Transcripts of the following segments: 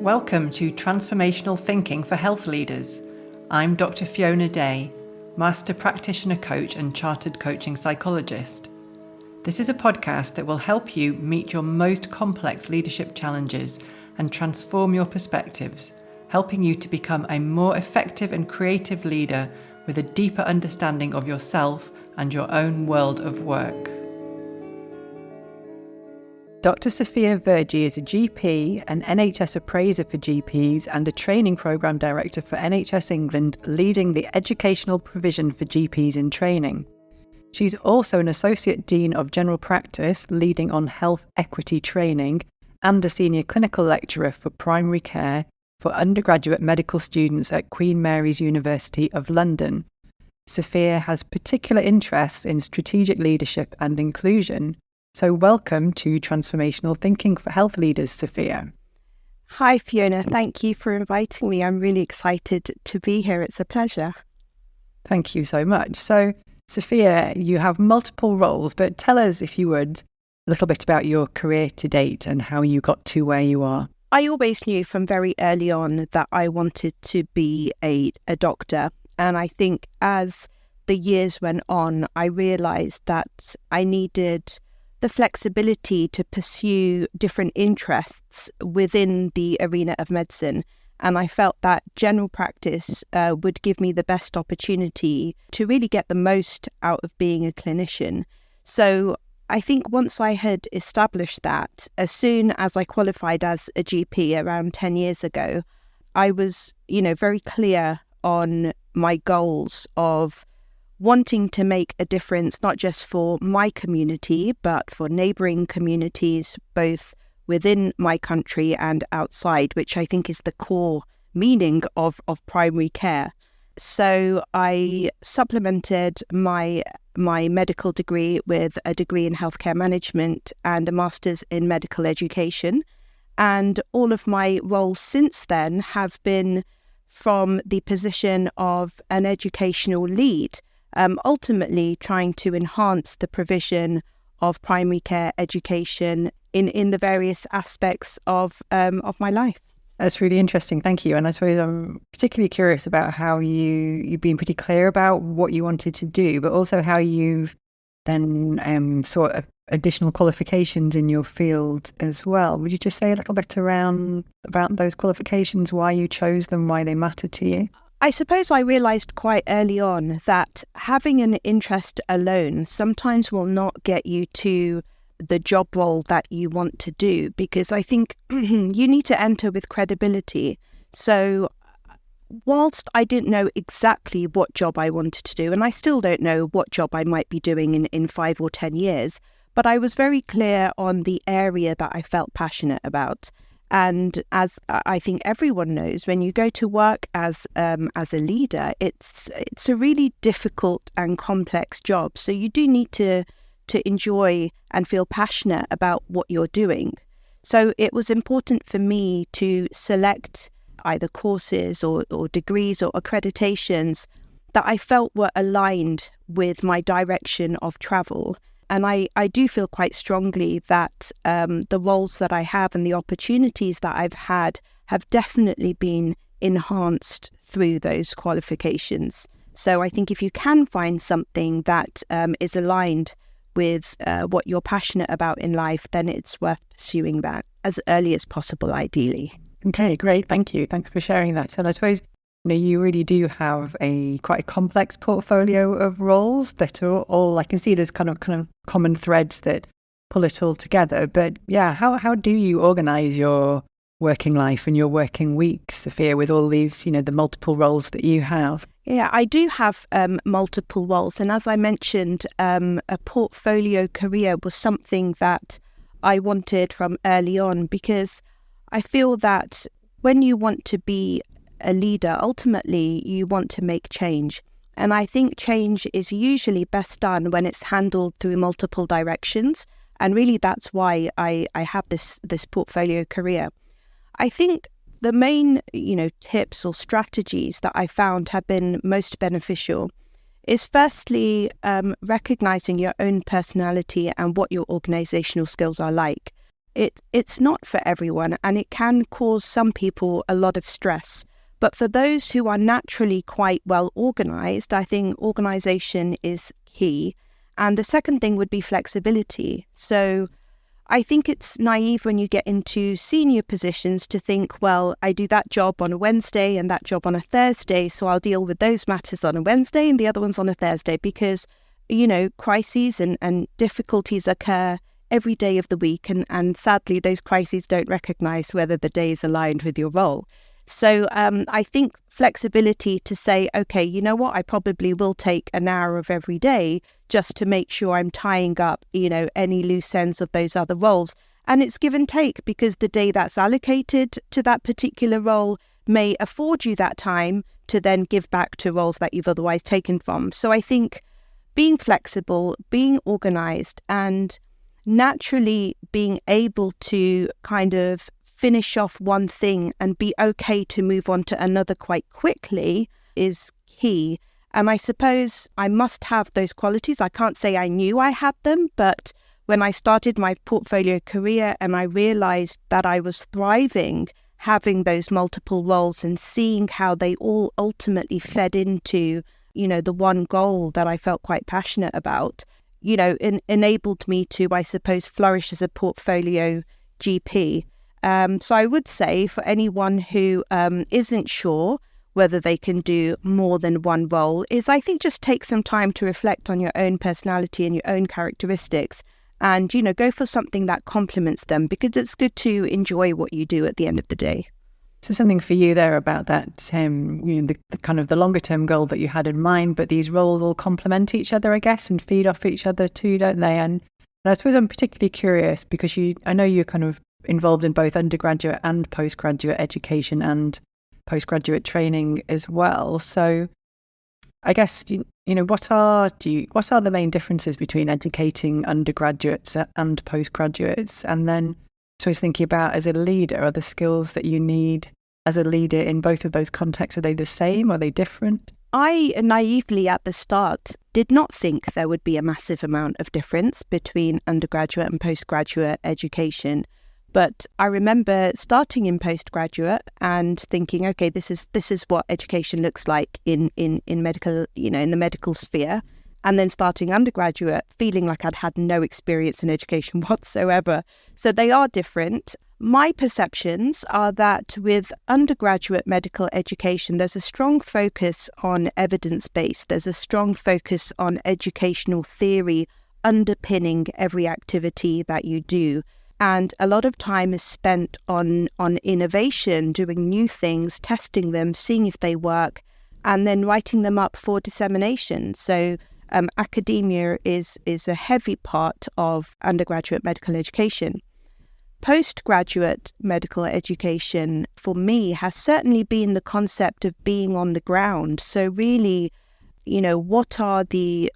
Welcome to Transformational Thinking for Health Leaders. I'm Dr. Fiona Day, Master Practitioner Coach and Chartered Coaching Psychologist. This is a podcast that will help you meet your most complex leadership challenges and transform your perspectives, helping you to become a more effective and creative leader with a deeper understanding of yourself and your own world of work. Dr. Safiya Virji is a GP, an NHS Appraiser for GPs and a training programme director for NHS England, leading the educational provision for GPs in training. She's also an Associate Dean of General Practice, leading on health equity training, and a Senior Clinical Lecturer for Primary Care for undergraduate medical students at Queen Mary's University of London. Safiya has particular interests in strategic leadership and inclusion. So welcome to Transformational Thinking for Health Leaders, Safiya. Hi, Fiona. Thank you for inviting me. I'm really excited to be here. It's a pleasure. Thank you so much. So, Safiya, you have multiple roles, but tell us, if you would, a little bit about your career to date and how you got to where you are. I always knew from very early on that I wanted to be a doctor. And I think as the years went on, I realised that I needed the flexibility to pursue different interests within the arena of medicine. And I felt that general practice would give me the best opportunity to really get the most out of being a clinician. So I think once I had established that, as soon as I qualified as a GP around 10 years ago, I was, very clear on my goals of wanting to make a difference, not just for my community, but for neighbouring communities, both within my country and outside, which I think is the core meaning of primary care. So I supplemented my medical degree with a degree in healthcare management and a master's in medical education. And all of my roles since then have been from the position of an educational lead, ultimately trying to enhance the provision of primary care education in the various aspects of my life. That's really interesting. Thank you. And I suppose I'm particularly curious about how you've been pretty clear about what you wanted to do, but also how you've then sought additional qualifications in your field as well. Would you just say a little bit about those qualifications, why you chose them, why they matter to you? I suppose I realised quite early on that having an interest alone sometimes will not get you to the job role that you want to do, because I think you need to enter with credibility. So whilst I didn't know exactly what job I wanted to do, and I still don't know what job I might be doing in 5 or 10 years, but I was very clear on the area that I felt passionate about. And as I think everyone knows, when you go to work as a leader, it's a really difficult and complex job. So you do need to enjoy and feel passionate about what you're doing. So it was important for me to select either courses or degrees or accreditations that I felt were aligned with my direction of travel. And I do feel quite strongly that the roles that I have and the opportunities that I've had have definitely been enhanced through those qualifications. So I think if you can find something that is aligned with what you're passionate about in life, then it's worth pursuing that as early as possible, ideally. Okay, great. Thank you. Thanks for sharing that. And I suppose you really do have quite a complex portfolio of roles that are all, I can see there's kind of common threads that pull it all together. But yeah, how do you organise your working life and your working week, Safiya, with all these, the multiple roles that you have? Yeah, I do have multiple roles. And as I mentioned, a portfolio career was something that I wanted from early on, because I feel that when you want to be a leader, ultimately you want to make change. And I think change is usually best done when it's handled through multiple directions. And really that's why I have this portfolio career. I think the main, tips or strategies that I found have been most beneficial is firstly recognizing your own personality and what your organizational skills are like. it's not for everyone, and it can cause some people a lot of stress. But for those who are naturally quite well organized, I think organization is key. And the second thing would be flexibility. So I think it's naive when you get into senior positions to think, well, I do that job on a Wednesday and that job on a Thursday, so I'll deal with those matters on a Wednesday and the other ones on a Thursday, because, crises and difficulties occur every day of the week. And sadly, those crises don't recognize whether the day is aligned with your role. So I think flexibility to say, okay, you know what, I probably will take an hour of every day just to make sure I'm tying up, any loose ends of those other roles. And it's give and take, because the day that's allocated to that particular role may afford you that time to then give back to roles that you've otherwise taken from. So I think being flexible, being organized, and naturally being able to kind of finish off one thing and be okay to move on to another quite quickly is key. And I suppose I must have those qualities. I can't say I knew I had them, but when I started my portfolio career and I realized that I was thriving having those multiple roles and seeing how they all ultimately fed into, the one goal that I felt quite passionate about, enabled me to, I suppose, flourish as a portfolio GP. So I would say for anyone who isn't sure whether they can do more than one role is, I think, just take some time to reflect on your own personality and your own characteristics and, go for something that complements them, because it's good to enjoy what you do at the end of the day. So something for you there about that, the kind of the longer term goal that you had in mind, but these roles all complement each other, I guess, and feed off each other too, don't they? And I suppose I'm particularly curious because I know you're kind of involved in both undergraduate and postgraduate education and postgraduate training as well. So I guess, what are the main differences between educating undergraduates and postgraduates? And then so I was thinking about, as a leader, are the skills that you need as a leader in both of those contexts, are they the same? Are they different? I naively at the start did not think there would be a massive amount of difference between undergraduate and postgraduate education. But I remember starting in postgraduate and thinking, okay, this is what education looks like in medical, in the medical sphere. And then starting undergraduate, feeling like I'd had no experience in education whatsoever. So they are different. My perceptions are that with undergraduate medical education, there's a strong focus on evidence-based. There's a strong focus on educational theory underpinning every activity that you do. And a lot of time is spent on innovation, doing new things, testing them, seeing if they work, and then writing them up for dissemination. So academia is a heavy part of undergraduate medical education. Postgraduate medical education, for me, has certainly been the concept of being on the ground. So really, what are the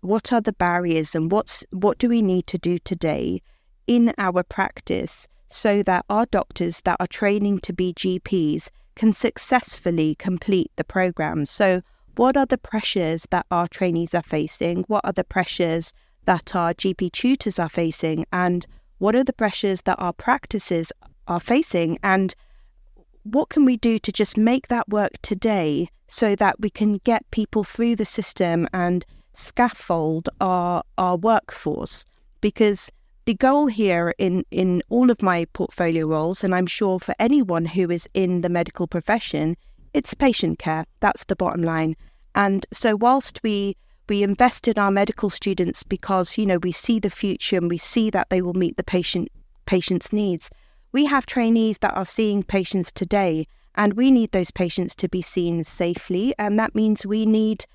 barriers and what do we need to do today in our practice so that our doctors that are training to be GPs can successfully complete the program? So what are the pressures that our trainees are facing? What are the pressures that our GP tutors are facing? And what are the pressures that our practices are facing? And what can we do to just make that work today so that we can get people through the system and scaffold our workforce? Because the goal here in all of my portfolio roles, and I'm sure for anyone who is in the medical profession, it's patient care. That's the bottom line. And so whilst we invest in our medical students because, we see the future and we see that they will meet the patient's needs, we have trainees that are seeing patients today, and we need those patients to be seen safely. And that means we need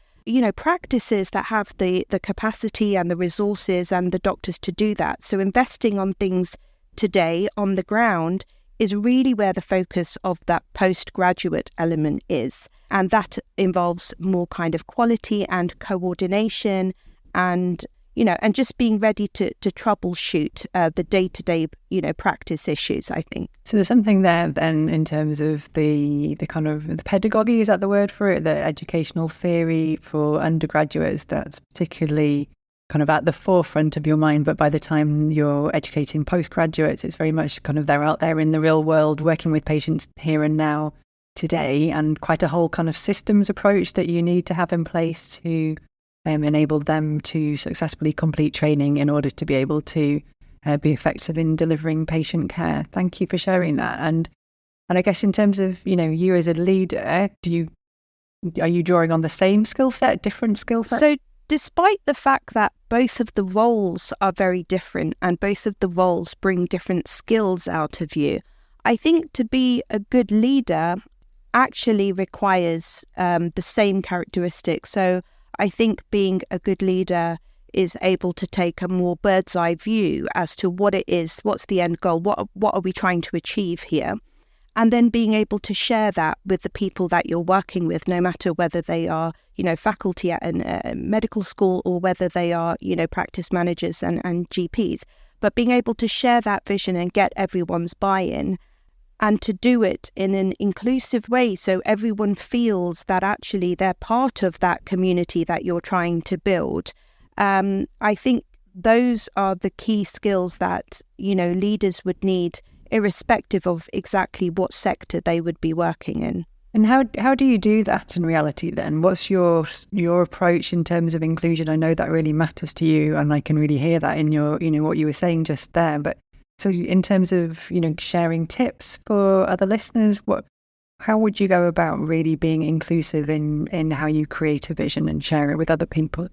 practices that have the capacity and the resources and the doctors to do that. So investing on things today on the ground is really where the focus of that postgraduate element is. And that involves more kind of quality and coordination and, and just being ready to troubleshoot the day-to-day, practice issues, I think. So there's something there then in terms of the kind of the pedagogy, is that the word for it? The educational theory for undergraduates that's particularly kind of at the forefront of your mind, but by the time you're educating postgraduates, it's very much kind of they're out there in the real world working with patients here and now today, and quite a whole kind of systems approach that you need to have in place to enable them to successfully complete training in order to be able to be effective in delivering patient care. Thank you for sharing that. And I guess in terms of, you as a leader, are you drawing on the same skill set, different skill set? So despite the fact that both of the roles are very different and both of the roles bring different skills out of you, I think to be a good leader actually requires the same characteristics. So I think being a good leader is able to take a more bird's eye view as to what it is, what's the end goal, what are we trying to achieve here, and then being able to share that with the people that you're working with, no matter whether they are, faculty at a medical school or whether they are, practice managers and GPs, but being able to share that vision and get everyone's buy-in and to do it in an inclusive way so everyone feels that actually they're part of that community that you're trying to build. I think those are the key skills that, leaders would need irrespective of exactly what sector they would be working in. And how do you do that in reality then? What's your approach in terms of inclusion? I know that really matters to you, and I can really hear that in your, what you were saying just there. But so in terms of, sharing tips for other listeners, how would you go about really being inclusive in how you create a vision and share it with other people?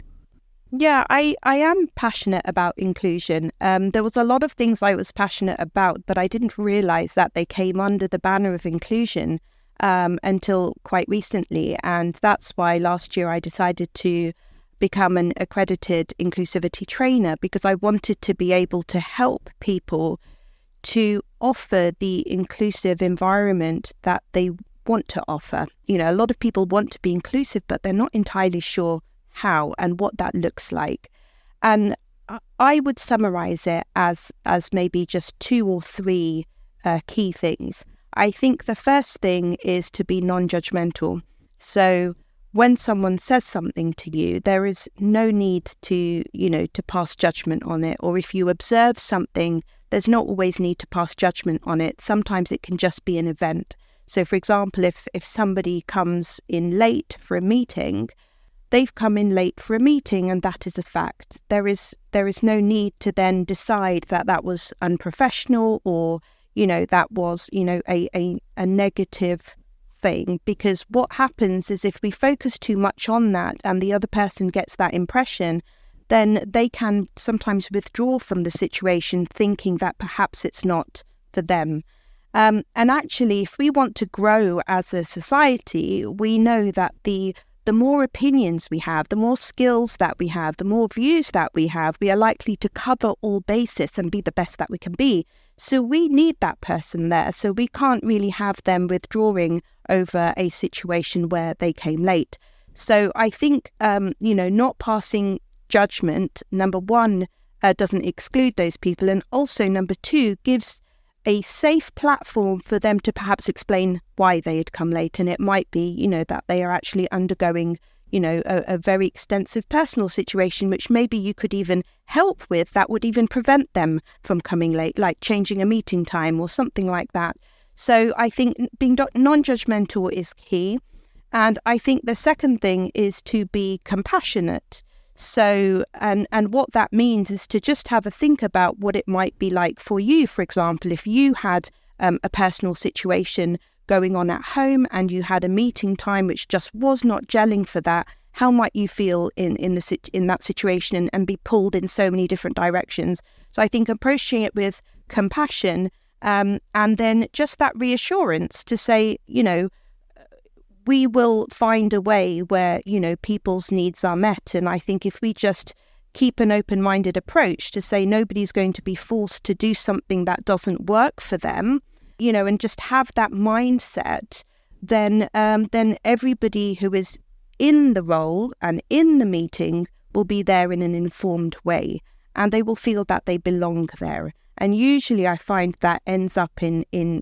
Yeah, I am passionate about inclusion. There was a lot of things I was passionate about, but I didn't realise that they came under the banner of inclusion until quite recently. And that's why last year I decided to become an accredited inclusivity trainer, because I wanted to be able to help people to offer the inclusive environment that they want to offer. A lot of people want to be inclusive, but they're not entirely sure how and what that looks like. And I would summarize it as maybe just 2 or 3 key things. I think the first thing is to be non-judgmental. So when someone says something to you, there is no need to pass judgment on it. Or if you observe something, there's not always need to pass judgment on it. Sometimes it can just be an event. So for example, if somebody comes in late for a meeting, they've come in late for a meeting and that is a fact. There is no need to then decide that was unprofessional or, that was, a negative thing, because what happens is if we focus too much on that and the other person gets that impression, then they can sometimes withdraw from the situation thinking that perhaps it's not for them. And actually, if we want to grow as a society, we know that the more opinions we have, the more skills that we have, the more views that we have, we are likely to cover all bases and be the best that we can be. So we need that person there. So we can't really have them withdrawing over a situation where they came late. So I think, not passing judgment, number one, doesn't exclude those people. And also, number two, gives a safe platform for them to perhaps explain why they had come late. And it might be, that they are actually undergoing, a very extensive personal situation, which maybe you could even help with, that would even prevent them from coming late, like changing a meeting time or something like that. So I think being non-judgmental is key. And I think the second thing is to be compassionate. So, and what that means is to just have a think about what it might be like for you. For example, if you had a personal situation going on at home and you had a meeting time which just was not gelling for that, how might you feel in that situation and be pulled in so many different directions? So I think approaching it with compassion and then just that reassurance to say, we will find a way where, people's needs are met. And I think if we just keep an open-minded approach to say nobody's going to be forced to do something that doesn't work for them, and just have that mindset, then everybody who is in the role and in the meeting will be there in an informed way, and they will feel that they belong there. And usually I find that ends up in an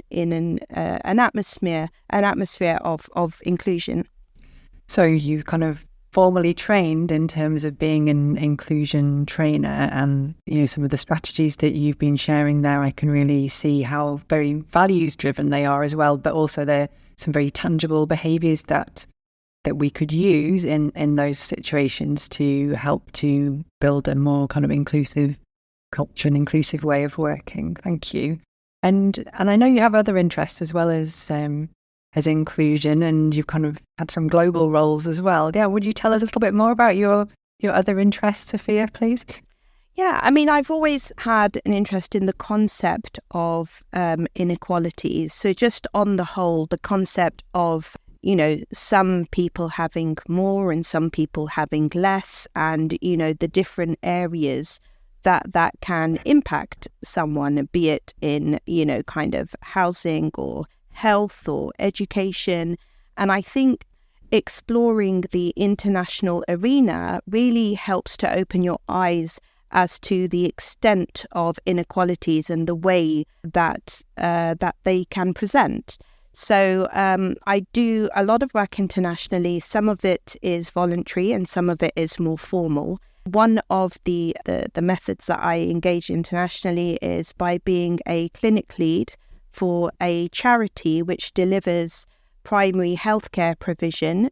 atmosphere of inclusion. So you kind of formally trained in terms of being an inclusion trainer, and some of the strategies that you've been sharing there, I can really see how very values driven they are as well, but also they're some very tangible behaviours that we could use in those situations to help to build a more kind of inclusive culture and inclusive way of working. Thank you. And I know you have other interests as well as inclusion, and you've kind of had some global roles as well. Yeah, would you tell us a little bit more about your other interests, Safiya, please? Yeah, I mean, I've always had an interest in the concept of inequalities. So just on the whole, the concept of, some people having more and some people having less, and, the different areas that can impact someone, be it in, kind of housing or health or education. And I think exploring the international arena really helps to open your eyes as to the extent of inequalities and the way that they can present. So I do a lot of work internationally. Some of it is voluntary and some of it is more formal. One of the methods that I engage internationally is by being a clinic lead for a charity which delivers primary healthcare provision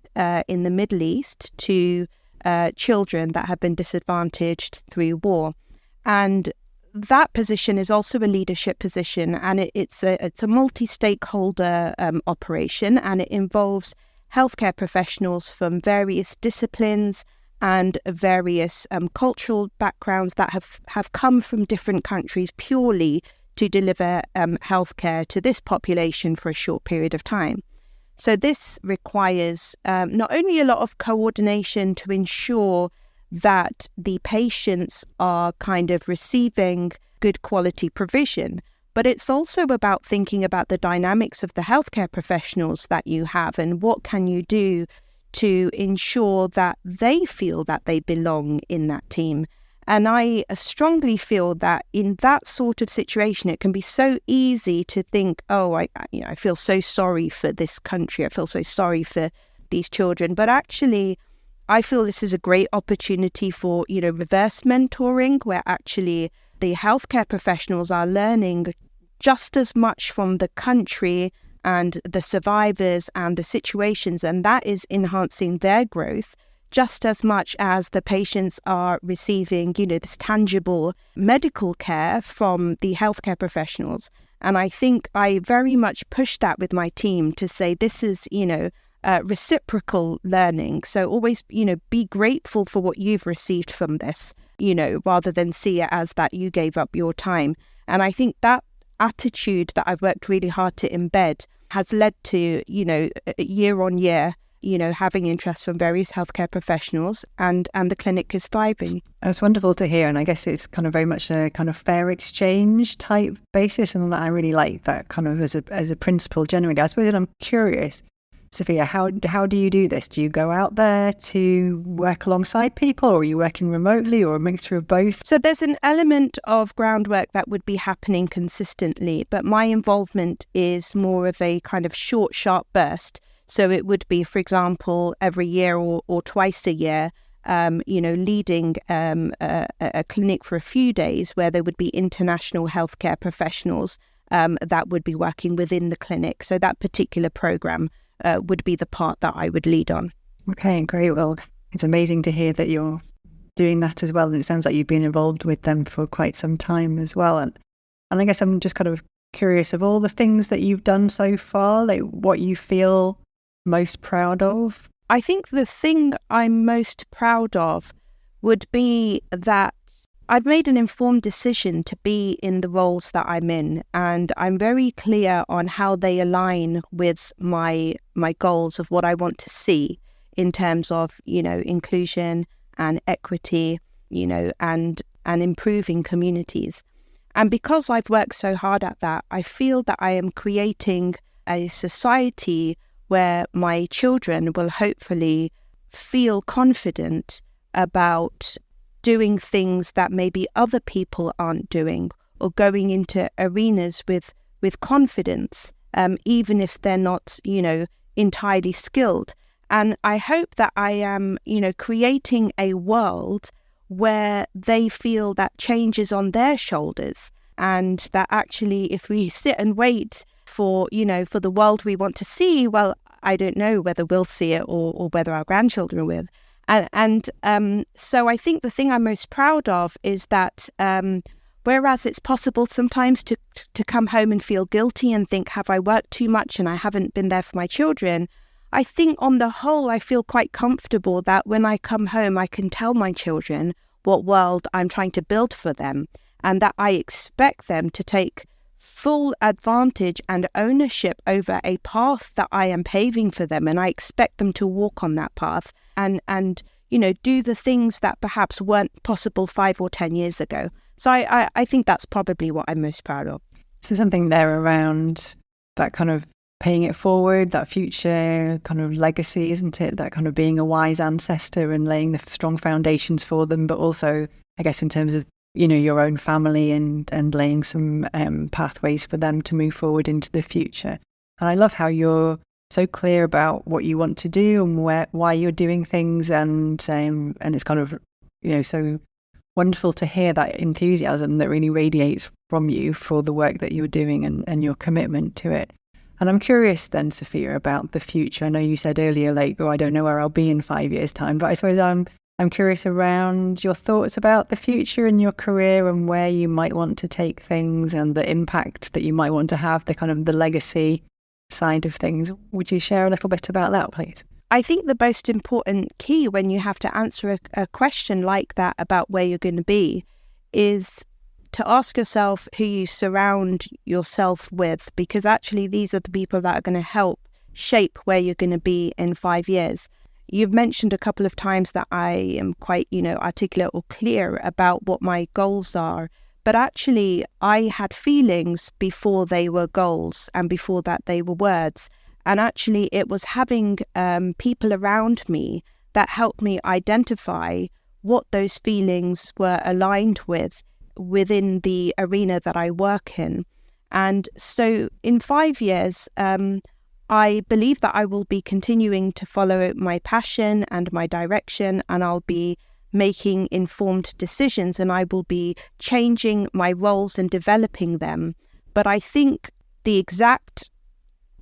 in the Middle East to children that have been disadvantaged through war. And that position is also a leadership position, and it's a multi-stakeholder operation, and it involves healthcare professionals from various disciplines and various cultural backgrounds that have come from different countries purely to deliver healthcare to this population for a short period of time. So this requires not only a lot of coordination to ensure that the patients are kind of receiving good quality provision, but it's also about thinking about the dynamics of the healthcare professionals that you have and what can you do to ensure that they feel that they belong in that team. And I strongly feel that in that sort of situation, it can be so easy to think, oh, I feel so sorry for this country. I feel so sorry for these children. But actually, I feel this is a great opportunity for, reverse mentoring, where actually the healthcare professionals are learning just as much from the country and the survivors and the situations, and that is enhancing their growth just as much as the patients are receiving, this tangible medical care from the healthcare professionals. And I think I very much push that with my team to say this is, reciprocal learning. So always, be grateful for what you've received from this, rather than see it as that you gave up your time. And I think that attitude that I've worked really hard to embed has led to, year on year, having interest from various healthcare professionals, and the clinic is thriving. That's wonderful to hear. And I guess it's kind of very much a kind of fair exchange type basis. And I really like that kind of as a principle generally. I suppose I'm curious, Safiya, how do you do this? Do you go out there to work alongside people, or are you working remotely, or a mixture of both? So there's an element of groundwork that would be happening consistently, but my involvement is more of a kind of short, sharp burst. So it would be, for example, every year or twice a year, leading a clinic for a few days where there would be international healthcare professionals that would be working within the clinic. So that particular program would be the part that I would lead on. Okay, great. Well, it's amazing to hear that you're doing that as well. And it sounds like you've been involved with them for quite some time as well. And I guess I'm just kind of curious, of all the things that you've done so far, like what you feel most proud of? I think the thing I'm most proud of would be that I've made an informed decision to be in the roles that I'm in, and I'm very clear on how they align with my goals of what I want to see in terms of, inclusion and equity, and improving communities. And because I've worked so hard at that, I feel that I am creating a society where my children will hopefully feel confident about doing things that maybe other people aren't doing, or going into arenas with confidence, even if they're not, entirely skilled. And I hope that I am, creating a world where they feel that change is on their shoulders, and that actually if we sit and wait for the world we want to see, well, I don't know whether we'll see it or whether our grandchildren will. So I think the thing I'm most proud of is that whereas it's possible sometimes to come home and feel guilty and think, have I worked too much and I haven't been there for my children? I think on the whole, I feel quite comfortable that when I come home, I can tell my children what world I'm trying to build for them, and that I expect them to take full advantage and ownership over a path that I am paving for them. And I expect them to walk on that path and do the things that perhaps weren't possible 5 or 10 years ago. So I think that's probably what I'm most proud of. So something there around that kind of paying it forward, that future kind of legacy, isn't it? That kind of being a wise ancestor and laying the strong foundations for them, but also, I guess, in terms of, your own family and laying some pathways for them to move forward into the future. And I love how you're so clear about what you want to do and why you're doing things, and it's kind of, so wonderful to hear that enthusiasm that really radiates from you for the work that you're doing and your commitment to it. And I'm curious then, Safiya, about the future. I know you said earlier, I don't know where I'll be in 5 years' time, but I suppose I'm curious around your thoughts about the future and your career and where you might want to take things and the impact that you might want to have, the kind of the legacy side of things. Would you share a little bit about that, please? I think the most important key when you have to answer a question like that about where you're going to be is to ask yourself who you surround yourself with, because actually these are the people that are going to help shape where you're going to be in 5 years. You've mentioned a couple of times that I am quite, articulate or clear about what my goals are. But actually, I had feelings before they were goals and before that they were words. And actually, it was having people around me that helped me identify what those feelings were aligned with within the arena that I work in. And so in 5 years, I believe that I will be continuing to follow my passion and my direction, and I'll be making informed decisions, and I will be changing my roles and developing them. But I think the exact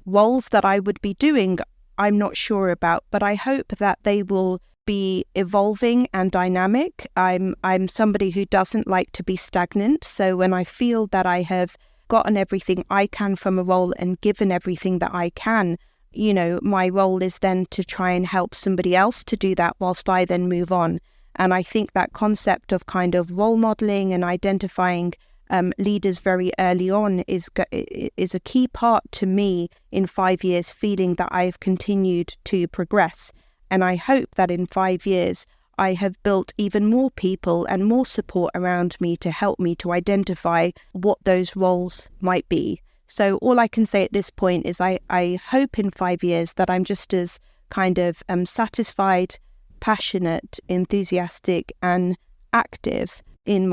roles that I would be doing, I'm not sure about, but I hope that they will be evolving and dynamic. I'm somebody who doesn't like to be stagnant. So when I feel that I have gotten everything I can from a role and given everything that I can, my role is then to try and help somebody else to do that whilst I then move on. And I think that concept of kind of role modeling and identifying leaders very early on is a key part to me in 5 years, feeling that I've continued to progress. And I hope that in 5 years, I have built even more people and more support around me to help me to identify what those roles might be. So all I can say at this point is I hope in 5 years that I'm just as kind of satisfied, passionate, enthusiastic and active in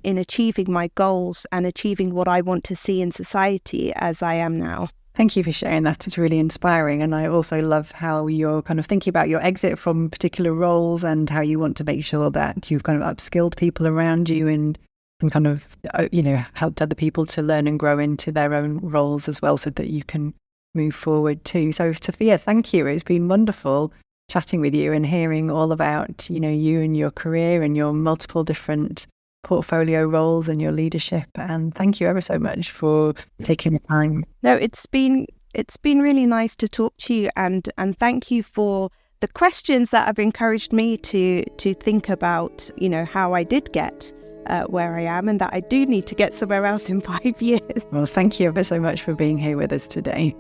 achieving my goals and achieving what I want to see in society as I am now. Thank you for sharing that. It's really inspiring. And I also love how you're kind of thinking about your exit from particular roles and how you want to make sure that you've kind of upskilled people around you and kind of, helped other people to learn and grow into their own roles as well so that you can move forward too. So Safiya, thank you. It's been wonderful chatting with you and hearing all about, you and your career and your multiple different portfolio roles and your leadership. And thank you ever so much for taking the time. No, it's been really nice to talk to you, and thank you for the questions that have encouraged me to think about, how I did get where I am, and that I do need to get somewhere else in 5 years. Well, thank you ever so much for being here with us today.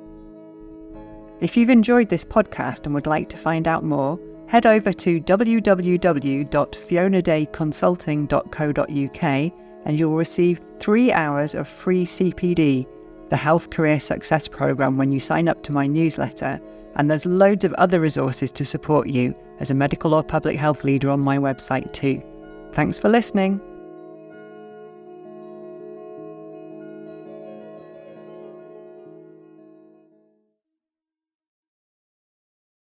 If you've enjoyed this podcast and would like to find out more, head over to www.fionadayconsulting.co.uk and you'll receive 3 hours of free CPD, the Health Career Success Programme, when you sign up to my newsletter. And there's loads of other resources to support you as a medical or public health leader on my website too. Thanks for listening.